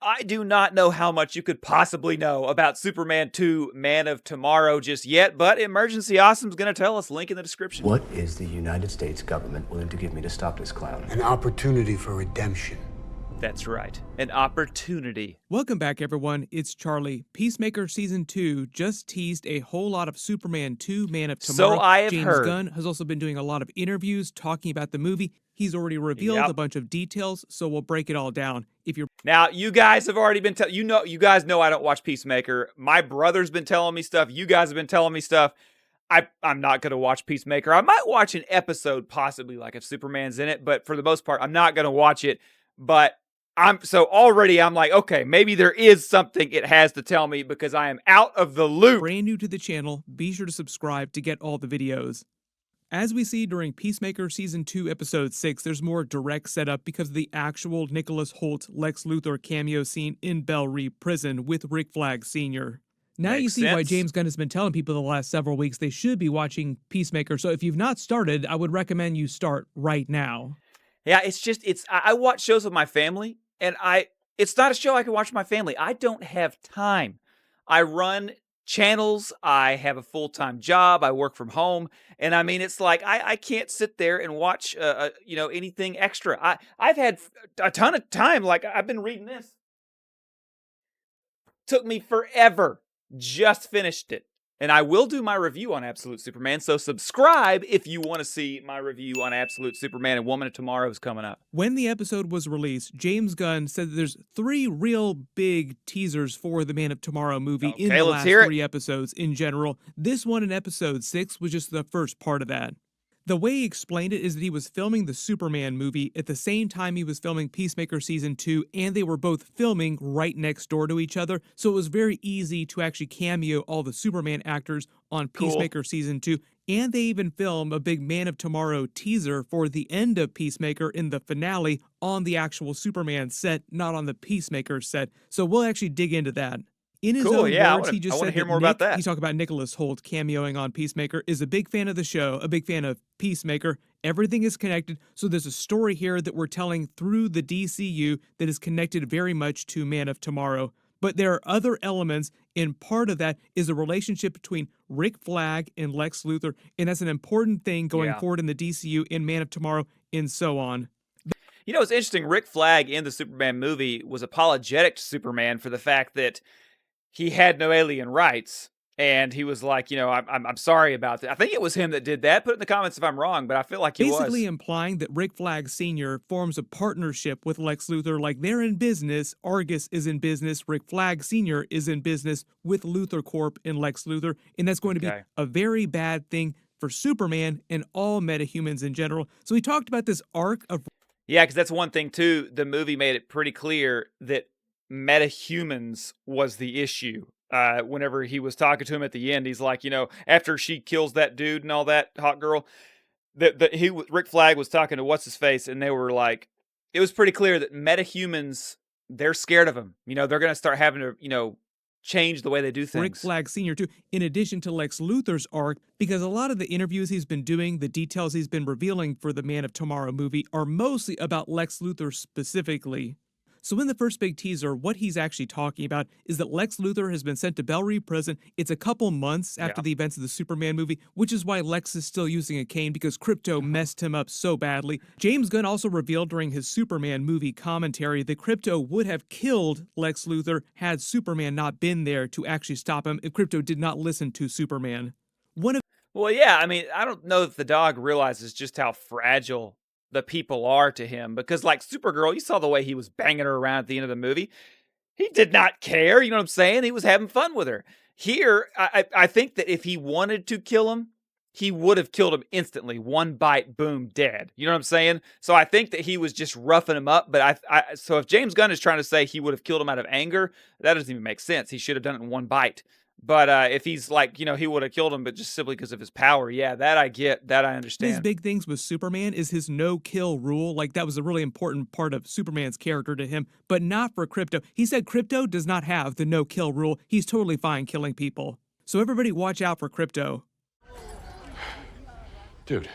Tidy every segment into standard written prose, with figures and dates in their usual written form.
I do not know how much you could possibly know about Superman 2 Man of Tomorrow just yet, but Emergency Awesome's going to tell us. Link in the description. What is the United States government willing to give me to stop this clown? An opportunity for redemption. That's right. An opportunity. Welcome back, everyone. It's Charlie. Peacemaker Season 2 just teased a whole lot of Superman 2 Man of Tomorrow. So I have James heard. Gunn has also been doing a lot of interviews talking about the movie. He's already revealed a bunch of details, so we'll break it all down. Now, you guys have already been you guys know I don't watch Peacemaker. My brother's been telling me stuff. You guys have been telling me stuff. I'm not going to watch Peacemaker. I might watch an episode, possibly, like if Superman's in it, but for the most part, I'm not going to watch it. But I'm like, okay, maybe there is something it has to tell me because I am out of the loop. Brand new to the channel, be sure to subscribe to get all the videos. As we see during Peacemaker Season 2, Episode 6, there's more direct setup because of the actual Nicholas Hoult Lex Luthor cameo scene in Belle Reve Prison with Rick Flag Sr. Now Makes you see sense. why James Gunn has been telling people the last several weeks they should be watching Peacemaker, so if you've not started, I would recommend you start right now. Yeah, I watch shows with my family, and it's not a show I can watch with my family. I don't have time. I run channels, I have a full-time job, I work from home, and I mean, it's like, I can't sit there and watch, anything extra. I've had a ton of time, like, I've been reading this. Took me forever. Just finished it. And I will do my review on Absolute Superman, so subscribe if you want to see my review on Absolute Superman, and Woman of Tomorrow is coming up. When the episode was released, James Gunn said that there's 3 real big teasers for the Man of Tomorrow movie in the last 3 episodes in general. This one in episode 6 was just the first part of that. The way he explained it is that he was filming the Superman movie at the same time he was filming Peacemaker Season 2, and they were both filming right next door to each other, so it was very easy to actually cameo all the Superman actors on Peacemaker Season 2, and they even filmed a big Man of Tomorrow teaser for the end of Peacemaker in the finale on the actual Superman set, not on the Peacemaker set, so we'll actually dig into that. In his own words, he just said hear more about that. He's talking about Nicholas Hoult cameoing on Peacemaker, is a big fan of the show, a big fan of Peacemaker. Everything is connected, so there's a story here that we're telling through the DCU that is connected very much to Man of Tomorrow. But there are other elements, and part of that is a relationship between Rick Flag and Lex Luthor, and that's an important thing going forward in the DCU, in Man of Tomorrow, and so on. You know, it's interesting, Rick Flag in the Superman movie was apologetic to Superman for the fact that he had no alien rights, and he was like, I'm sorry about that. I think it was him that did that. Put it in the comments if I'm wrong, but I feel like he was. Basically implying that Rick Flag Sr. forms a partnership with Lex Luthor, like they're in business, Argus is in business, Rick Flag Sr. is in business with Luthor Corp and Lex Luthor, and that's going to be a very bad thing for Superman and all metahumans in general. So we talked about this arc of... Yeah, because that's one thing, too. The movie made it pretty clear that metahumans was the issue. Whenever he was talking to him at the end, he's like, after she kills that dude and all that hot girl, Rick Flag was talking to what's his face, and they were like, it was pretty clear that metahumans, they're scared of him. They're going to start having to, change the way they do things. Rick Flag Sr. too, in addition to Lex Luthor's arc, because a lot of the interviews he's been doing, the details he's been revealing for the Man of Tomorrow movie are mostly about Lex Luthor specifically. So in the first big teaser, what he's actually talking about is that Lex Luthor has been sent to Belle Reve Prison. It's a couple months after the events of the Superman movie, which is why Lex is still using a cane because Krypto messed him up so badly. James Gunn also revealed during his Superman movie commentary that Krypto would have killed Lex Luthor had Superman not been there to actually stop him if Krypto did not listen to Superman. Well, yeah, I mean, I don't know if the dog realizes just how fragile the people are to him, because like Supergirl, you saw the way he was banging her around at the end of the movie. He did not care, you know what I'm saying? He was having fun with her. Here, I think that if he wanted to kill him, he would have killed him instantly. One bite, boom, dead. You know what I'm saying? So I think that he was just roughing him up, but so if James Gunn is trying to say he would have killed him out of anger, that doesn't even make sense. He should have done it in one bite. But if he's like, he would have killed him, but just simply because of his power, yeah, that I get, that I understand. His big things with Superman is his no-kill rule. Like, that was a really important part of Superman's character to him, but not for Krypto. He said Krypto does not have the no-kill rule. He's totally fine killing people. So everybody watch out for Krypto. Dude.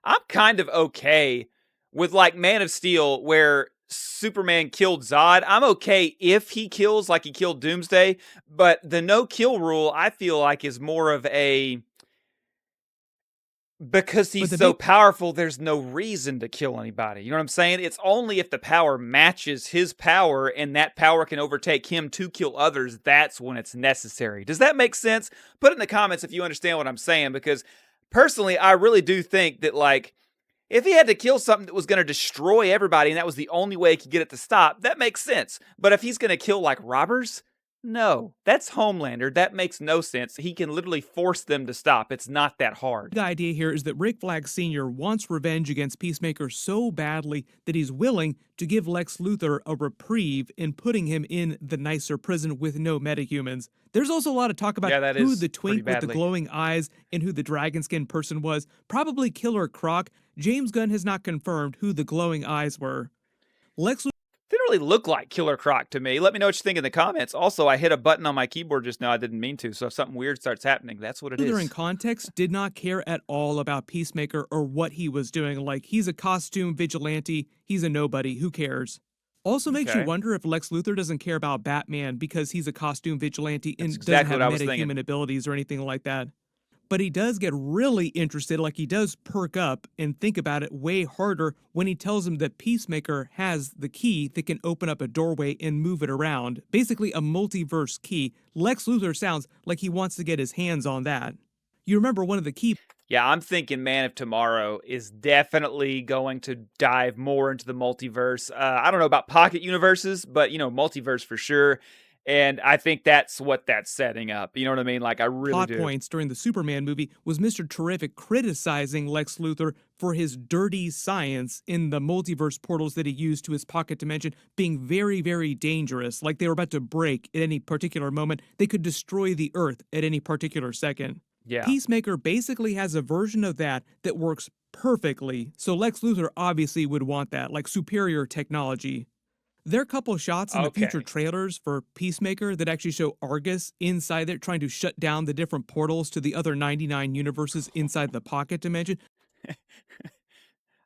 I'm kind of okay with, like, Man of Steel, where Superman killed Zod. I'm okay if he kills like he killed Doomsday, but the no-kill rule, I feel like, is more of a... Because he's so powerful, there's no reason to kill anybody. You know what I'm saying? It's only if the power matches his power and that power can overtake him to kill others, that's when it's necessary. Does that make sense? Put it in the comments if you understand what I'm saying, because personally, I really do think that, like, if he had to kill something that was going to destroy everybody and that was the only way he could get it to stop, that makes sense. But if he's going to kill, like, robbers... No, that's Homelander. That makes no sense. He can literally force them to stop. It's not that hard. The idea here is that Rick Flag Sr. wants revenge against Peacemaker so badly that he's willing to give Lex Luthor a reprieve in putting him in the nicer prison with no metahumans. There's also a lot of talk about who the twink with the glowing eyes and who the dragon skin person was. Probably Killer Croc. James Gunn has not confirmed who the glowing eyes were. Lex Luthor didn't really look like Killer Croc to me. Let me know what you think in the comments. Also, I hit a button on my keyboard just now. I didn't mean to, so if something weird starts happening, that's what it is. In context, did not care at all about Peacemaker or what he was doing. Like, he's a costume vigilante. He's a nobody. Who cares? Also makes you wonder if Lex Luthor doesn't care about Batman because he's a costume vigilante and doesn't have metahuman abilities or anything like that. But he does get really interested, like he does perk up and think about it way harder when he tells him that Peacemaker has the key that can open up a doorway and move it around. Basically a multiverse key. Lex Luthor sounds like he wants to get his hands on that. You remember one of the key... Yeah, I'm thinking Man of Tomorrow is definitely going to dive more into the multiverse. I don't know about pocket universes, but, you know, multiverse for sure. And I think that's what that's setting up. You know what I mean? Like, I really do. Plot points during the Superman movie was Mr. Terrific criticizing Lex Luthor for his dirty science in the multiverse portals that he used to his pocket dimension being very, very dangerous. Like they were about to break at any particular moment. They could destroy the Earth at any particular second. Yeah. Peacemaker basically has a version of that that works perfectly. So Lex Luthor obviously would want that, like superior technology. There are a couple of shots in the future trailers for Peacemaker that actually show Argus inside there trying to shut down the different portals to the other 99 universes inside the pocket dimension.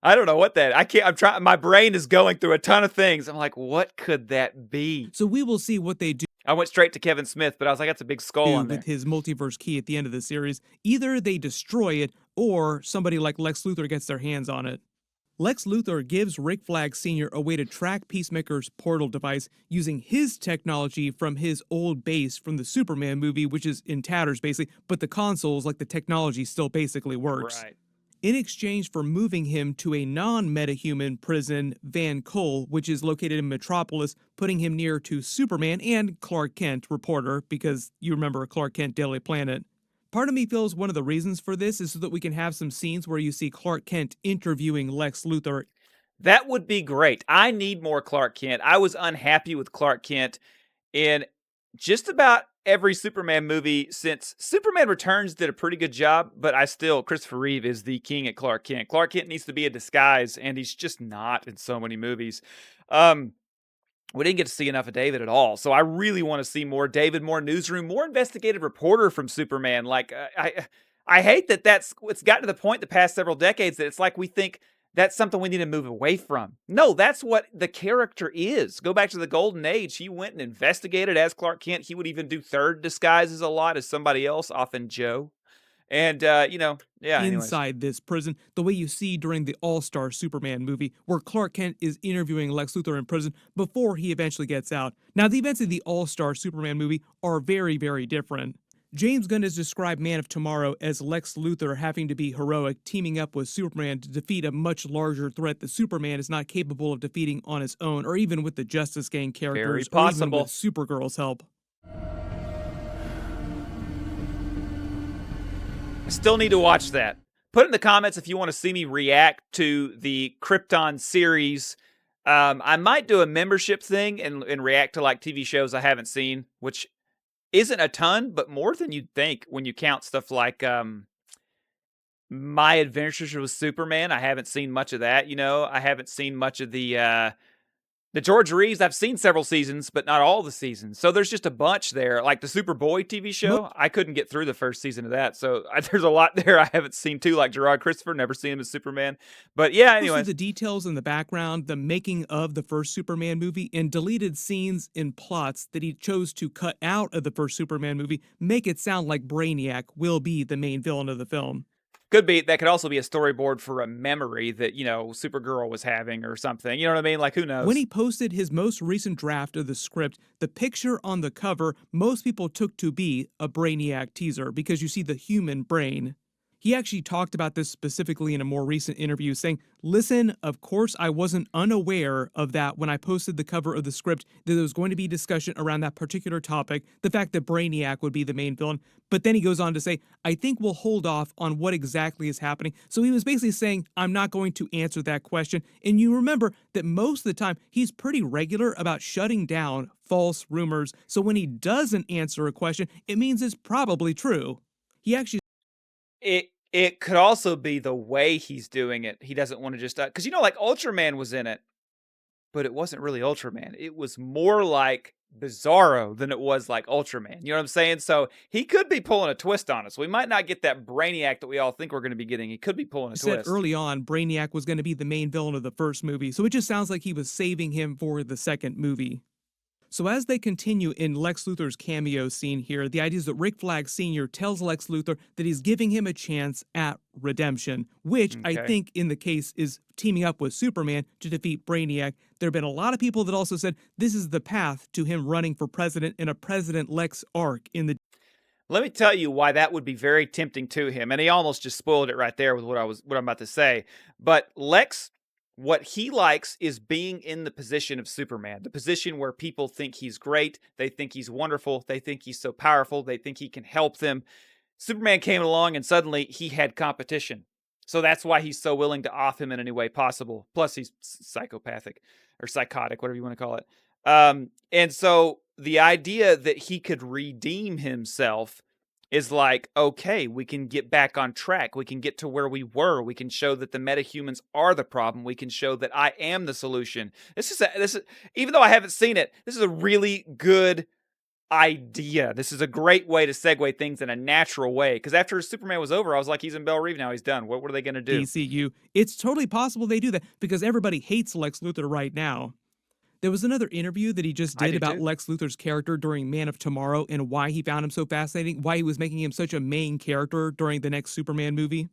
I don't know what that... I'm trying... My brain is going through a ton of things. I'm like, what could that be? So we will see what they do. I went straight to Kevin Smith, but I was like, that's a big skull on there. With his multiverse key at the end of the series. Either they destroy it, or somebody like Lex Luthor gets their hands on it. Lex Luthor gives Rick Flag Sr. a way to track Peacemaker's portal device using his technology from his old base from the Superman movie, which is in tatters basically, but the consoles, like the technology, still basically works. Right. In exchange for moving him to a non-metahuman prison, Van Kull, which is located in Metropolis, putting him near to Superman and Clark Kent, reporter, because you remember Clark Kent Daily Planet. Part of me feels one of the reasons for this is so that we can have some scenes where you see Clark Kent interviewing Lex Luthor. That would be great. I need more Clark Kent. I was unhappy with Clark Kent in just about every Superman movie since Superman Returns did a pretty good job, but Christopher Reeve is the king at Clark Kent. Clark Kent needs to be a disguise, and he's just not in so many movies. We didn't get to see enough of David at all, so I really want to see more David, more newsroom, more investigative reporter from Superman. Like, I hate that it's gotten to the point the past several decades that it's like we think that's something we need to move away from. No, that's what the character is. Go back to the Golden Age. He went and investigated as Clark Kent. He would even do third disguises a lot as somebody else, often Joe. And, inside this prison, the way you see during the All-Star Superman movie, where Clark Kent is interviewing Lex Luthor in prison before he eventually gets out. Now, the events of the All-Star Superman movie are very, very different. James Gunn has described Man of Tomorrow as Lex Luthor having to be heroic, teaming up with Superman to defeat a much larger threat that Superman is not capable of defeating on his own, or even with the Justice Gang characters, or even with Supergirl's help. Still need to watch that. Put in the comments if you want to see me react to the Krypton series. I might do a membership thing and react to like TV shows I haven't seen, which isn't a ton, but more than you'd think when you count stuff like My Adventures with Superman. I haven't seen much of that, you know. I haven't seen much of the The George Reeves, I've seen several seasons, but not all the seasons. So there's just a bunch there. Like the Superboy TV show, I couldn't get through the first season of that. So there's a lot there I haven't seen too, like Gerard Christopher, never seen him as Superman. But yeah, anyway. Most of the details in the background, the making of the first Superman movie, and deleted scenes and plots that he chose to cut out of the first Superman movie make it sound like Brainiac will be the main villain of the film. Could be. That could also be a storyboard for a memory that, Supergirl was having or something. You know what I mean? Like, who knows? When he posted his most recent draft of the script, the picture on the cover, most people took to be a Brainiac teaser because you see the human brain. He actually talked about this specifically in a more recent interview, saying, "Listen, of course I wasn't unaware of that when I posted the cover of the script, that there was going to be discussion around that particular topic, the fact that Brainiac would be the main villain." But then he goes on to say, "I think we'll hold off on what exactly is happening." So he was basically saying, I'm not going to answer that question. And you remember that most of the time, he's pretty regular about shutting down false rumors. So when he doesn't answer a question, it means it's probably true. He actually It could also be the way he's doing it. He doesn't want to just because like Ultraman was in it, but it wasn't really Ultraman. It was more like Bizarro than it was like Ultraman. You know what I'm saying? So he could be pulling a twist on us. We might not get that Brainiac that we all think we're going to be getting. He could be pulling a twist. Said early on, Brainiac was going to be the main villain of the first movie, so it just sounds like he was saving him for the second movie. So as they continue in Lex Luthor's cameo scene here, the idea is that Rick Flag Sr. tells Lex Luthor that he's giving him a chance at redemption, which I think in the case is teaming up with Superman to defeat Brainiac. There have been a lot of people that also said this is the path to him running for president in a President Lex arc in the... Let me tell you why that would be very tempting to him. And he almost just spoiled it right there with what I'm about to say. But Lex, what he likes is being in the position of Superman, the position where people think he's great, they think he's wonderful, they think he's so powerful, they think he can help them. Superman came along and suddenly he had competition. So that's why he's so willing to off him in any way possible. Plus he's psychopathic or psychotic, whatever you want to call it. And so the idea that he could redeem himself is like, okay, we can get back on track. We can get to where we were. We can show that the metahumans are the problem. We can show that I am the solution. This is even though I haven't seen it, this is a really good idea. This is a great way to segue things in a natural way. Because after Superman was over, I was like, he's in Belle Reve now. He's done. What are they going to do? DCU. It's totally possible they do that because everybody hates Lex Luthor right now. There was another interview that he just did about Lex Luthor's character during Man of Tomorrow and why he found him so fascinating, why he was making him such a main character during the next Superman movie.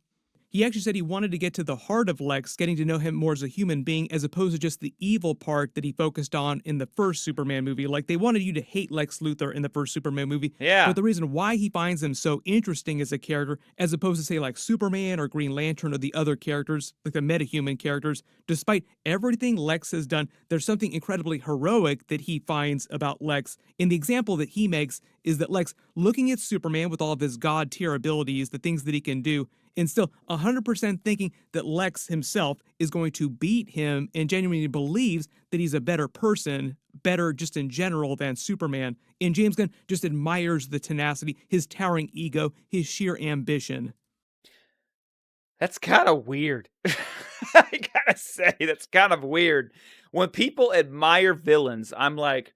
He actually said he wanted to get to the heart of Lex, getting to know him more as a human being as opposed to just the evil part that he focused on in the first Superman movie. Like, they wanted you to hate Lex Luthor in the first Superman movie. Yeah. But the reason why he finds him so interesting as a character, as opposed to, say, like Superman or Green Lantern or the other characters, like the metahuman characters, despite everything Lex has done, there's something incredibly heroic that he finds about Lex. And the example that he makes is that Lex, looking at Superman with all of his god-tier abilities, the things that he can do, and still 100% thinking that Lex himself is going to beat him and genuinely believes that he's a better person, better just in general than Superman. And James Gunn just admires the tenacity, his towering ego, his sheer ambition. That's kind of weird. I gotta say, that's kind of weird. When people admire villains, I'm like,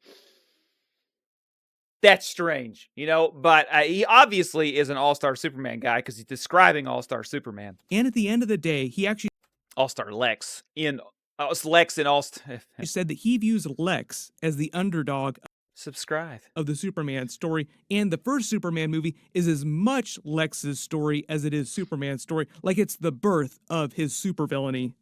that's strange, but he obviously is an all-star Superman guy because he's describing all-star Superman. And at the end of the day, he actually... All-star Lex in All-Star... He said that he views Lex as the underdog Subscribe. Of the Superman story, and the first Superman movie is as much Lex's story as it is Superman's story, like it's the birth of his supervillainy.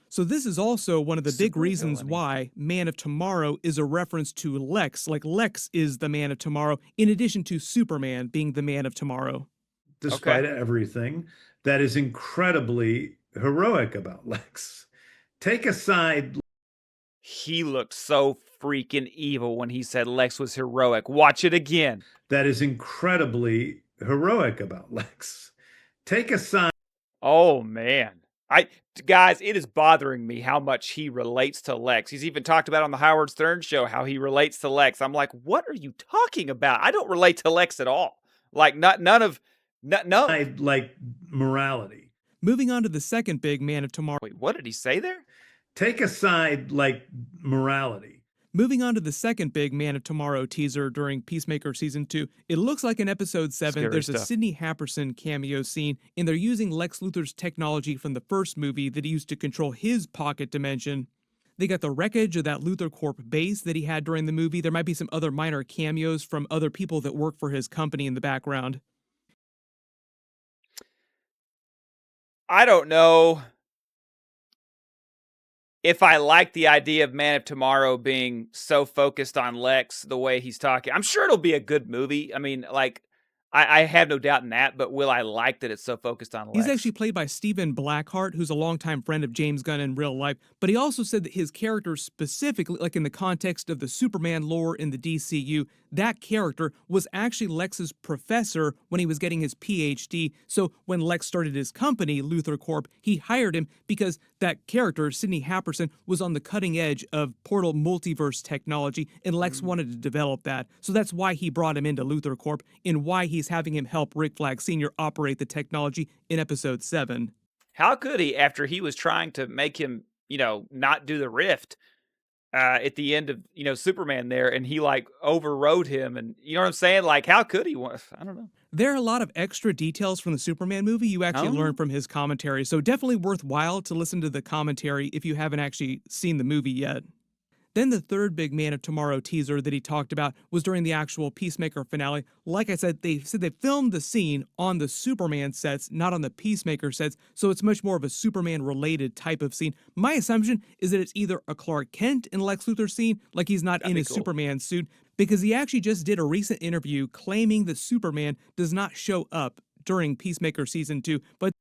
So this is also one of the big reasons why Man of Tomorrow is a reference to Lex, like Lex is the Man of Tomorrow, in addition to Superman being the Man of Tomorrow. Despite everything, that is incredibly heroic about Lex. Take aside... He looked so freaking evil when he said Lex was heroic. Watch it again. That is incredibly heroic about Lex. Take aside... Oh, man. Guys, it is bothering me how much he relates to Lex. He's even talked about on the Howard Stern show how he relates to Lex. I'm like, what are you talking about? I don't relate to Lex at all. Like, no. Like morality. Moving on to the second big Man of Tomorrow. Wait, what did he say there? take aside like morality. Moving on to the second big Man of Tomorrow teaser during Peacemaker Season 2, it looks like in Episode 7, there's a Sidney Happerson cameo scene, and they're using Lex Luthor's technology from the first movie that he used to control his pocket dimension. They got the wreckage of that Luthor Corp base that he had during the movie. There might be some other minor cameos from other people that work for his company in the background. I don't know if I like the idea of Man of Tomorrow being so focused on Lex the way he's talking. I'm sure it'll be a good movie. I mean, like, I have no doubt in that, but will I like that it's so focused on Lex? He's actually played by Stephen Blackheart, who's a longtime friend of James Gunn in real life, but he also said that his character specifically, like in the context of the Superman lore in the DCU, that character was actually Lex's professor when he was getting his PhD. So when Lex started his company, Luthor Corp, he hired him because that character, Sidney Happerson, was on the cutting edge of portal multiverse technology, and Lex wanted to develop that. So that's why he brought him into Luthor Corp, and why he's having him help Rick Flag Sr. operate the technology in Episode 7. How could he, after he was trying to make him, not do the rift at the end of, Superman there, and he, like, overrode him, and you know what I'm saying? Like, how could he? I don't know. There are a lot of extra details from the Superman movie you actually learn from his commentary, so definitely worthwhile to listen to the commentary if you haven't actually seen the movie yet. Then the third big Man of Tomorrow teaser that he talked about was during the actual Peacemaker finale. Like I said, they filmed the scene on the Superman sets, not on the Peacemaker sets, so it's much more of a Superman-related type of scene. My assumption is that it's either a Clark Kent and Lex Luthor scene, like he's not in his Superman suit, because he actually just did a recent interview claiming that Superman does not show up during Peacemaker Season 2, but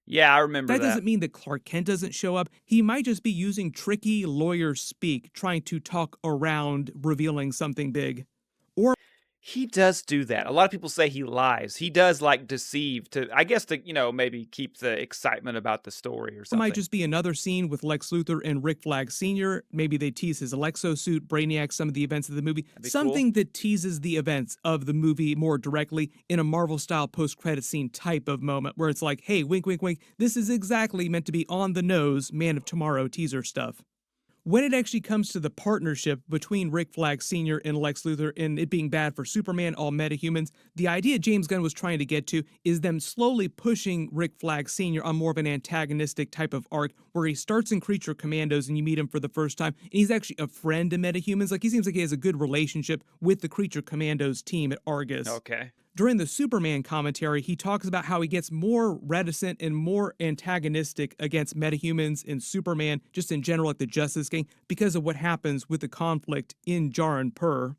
yeah, I remember that. That doesn't mean that Clark Kent doesn't show up. He might just be using tricky lawyer speak, trying to talk around revealing something big. Or he does do that. A lot of people say he lies. He does, like, deceive to, I guess, to, maybe keep the excitement about the story or something. It might just be another scene with Lex Luthor and Rick Flag Sr. Maybe they tease his Alexo suit, Brainiac, some of the events of the movie. Something that teases the events of the movie more directly in a Marvel-style post-credit scene type of moment, where it's like, hey, wink, wink, wink, this is exactly meant to be on-the-nose Man of Tomorrow teaser stuff. When it actually comes to the partnership between Rick Flag Sr. and Lex Luthor and it being bad for Superman, all metahumans, the idea James Gunn was trying to get to is them slowly pushing Rick Flag Sr. on more of an antagonistic type of arc where he starts in Creature Commandos and you meet him for the first time, and he's actually a friend to metahumans. Like, he seems like he has a good relationship with the Creature Commandos team at Argus. Okay. During the Superman commentary, he talks about how he gets more reticent and more antagonistic against metahumans and Superman, just in general, like the Justice Gang, because of what happens with the conflict in Jar Pur.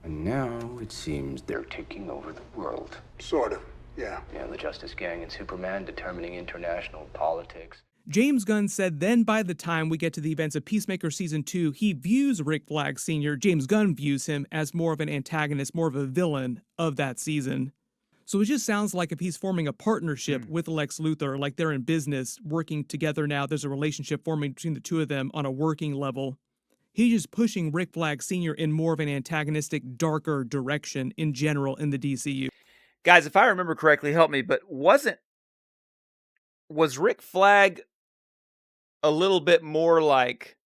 And now it seems they're taking over the world. Sort of, yeah. Yeah, the Justice Gang and Superman determining international politics. James Gunn said then by the time we get to the events of Peacemaker Season 2, he views Rick Flag Sr., James Gunn views him as more of an antagonist, more of a villain of that season. So it just sounds like if he's forming a partnership with Lex Luthor, like they're in business, working together now, there's a relationship forming between the two of them on a working level. He's just pushing Rick Flag Sr. in more of an antagonistic, darker direction in general in the DCU. Guys, if I remember correctly, help me, but was Rick Flag a little bit more like,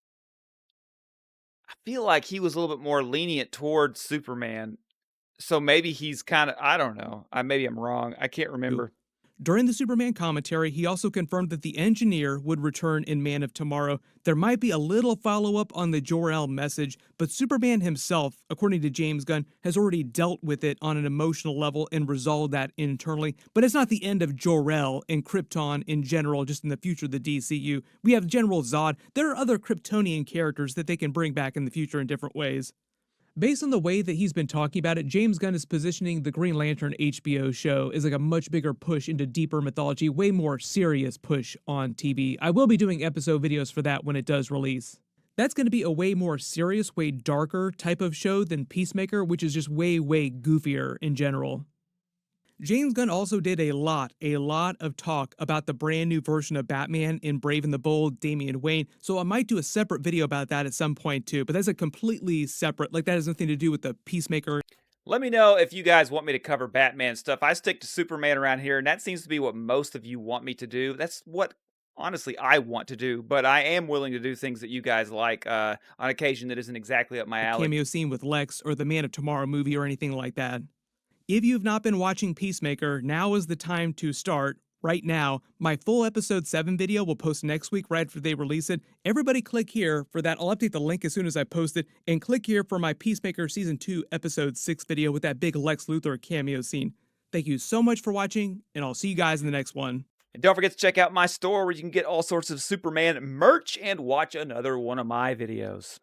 I feel like he was a little bit more lenient towards Superman. So maybe he's kind of, I don't know. Maybe I'm wrong. I can't remember. During the Superman commentary, he also confirmed that the engineer would return in Man of Tomorrow. There might be a little follow-up on the Jor-El message, but Superman himself, according to James Gunn, has already dealt with it on an emotional level and resolved that internally. But it's not the end of Jor-El and Krypton in general, just in the future of the DCU. We have General Zod. There are other Kryptonian characters that they can bring back in the future in different ways. Based on the way that he's been talking about it, James Gunn is positioning the Green Lantern HBO show as like a much bigger push into deeper mythology, way more serious push on TV. I will be doing episode videos for that when it does release. That's going to be a way more serious, way darker type of show than Peacemaker, which is just way, way goofier in general. James Gunn also did a lot of talk about the brand new version of Batman in Brave and the Bold, Damian Wayne, so I might do a separate video about that at some point too, but that's a completely separate, like that has nothing to do with the Peacemaker. Let me know if you guys want me to cover Batman stuff. I stick to Superman around here, and that seems to be what most of you want me to do. That's what honestly I want to do, but I am willing to do things that you guys like on occasion that isn't exactly up my A alley. cameo scene with Lex or the Man of Tomorrow movie or anything like that. If you've not been watching Peacemaker, now is the time to start. Right now, my full episode 7 video will post next week right after they release it. Everybody click here for that. I'll update the link as soon as I post it. And click here for my Peacemaker Season 2 Episode 6 video with that big Lex Luthor cameo scene. Thank you so much for watching, and I'll see you guys in the next one. And don't forget to check out my store where you can get all sorts of Superman merch and watch another one of my videos.